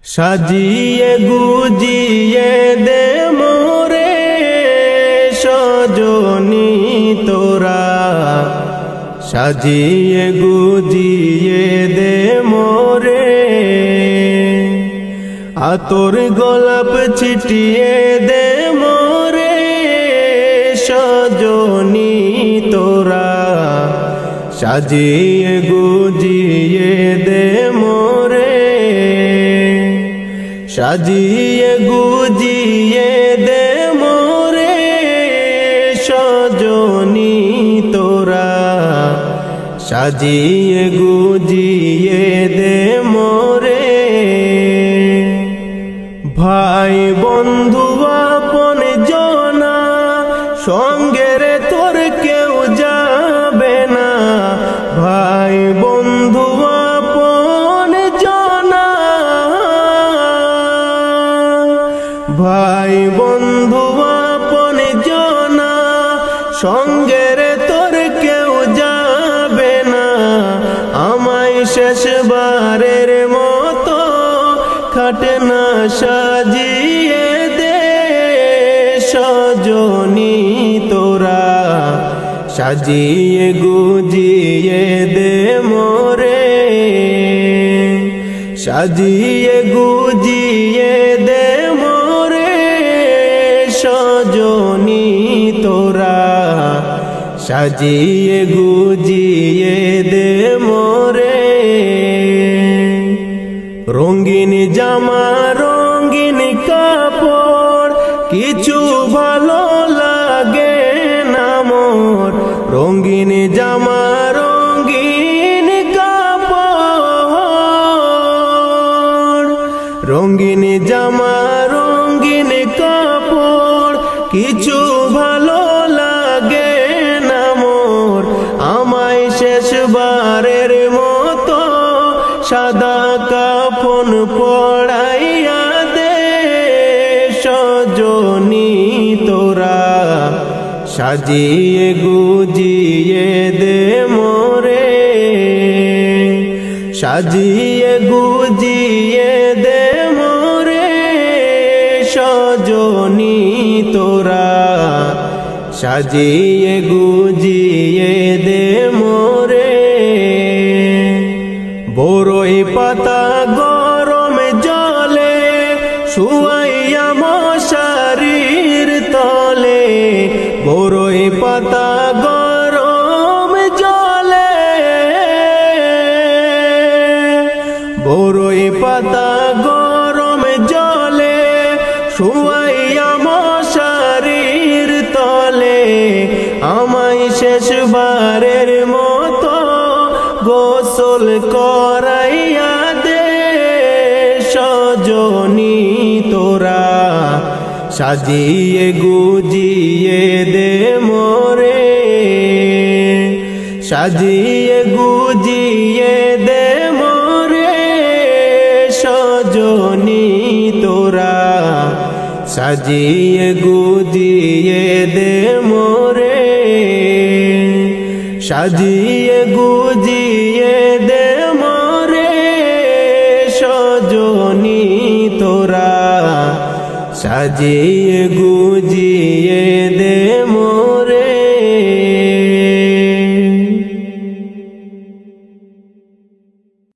সাজিয়ে গুজিয়ে দে মোরে সজনী তোরা, সাজিয়ে গুজিয়ে দে মোরে। আতর গোলাপ ছিটিয়ে দে মোরে সজনী তোরা, সাজিয়ে গুজিয়ে দে মোরে। সাজিয়ে গুজিয়ে দে মোরে সজনী তোরা, সাজিয়ে গুজিয়ে দে মোরে। ভাই বন্ধু আপন জনা সঙ্গের তোর কেউ যাবে না। ভাই বন্ধু আপন জনা, ভাই বন্ধু আপন জনা সঙ্গের তোর কেউ যাবে না। আমায় শেষবারের মতো খাটে না সাজিয়ে দে সজনী তোরা, সাজিয়ে গুজিয়ে দে মোরে। সাজিয়ে গুজিয়ে দে মোরে সজনী তোরা, সাজিয়ে গুজিয়ে দে মোরে। রঙিন জামা রঙিন কাপড় কিছু ভালো লাগে না মোর। রঙিন জামা রঙিন কাপড়, রঙিন জামা রঙিন কাপড় কিছু ভালো লাগে না মোর। আমায় শেষবারের মতো সাদা কাফন পড়াইয়া দে সজনী তোরা, সাজিয়ে গুজিয়ে দে মোরে। সাজিয়ে গুজিয়ে দে মোরে সজনী তোরা, সাজিয়ে গুজিয়ে দে মোরে। বড়ই পাতা গরম জলে শুয়াইয়া মশারির তলে। বড়ই পাতা গরম জলে, বড়ই পাতা গরম জলে শুয়াইয়া মশারির তলে। আমায় শেষবারের মতো গোসল করাইয়া দে সজনী তোরা, সাজিয়ে গুজিয়ে দে মোরে। সাজিয়ে গুজিয়ে দে মোরে সজনী তোরা, সাজিয়ে গুজিয়ে দে মোরে। সাজিয়ে গুজিয়ে দে মোরে সজনী তোরা, সাজিয়ে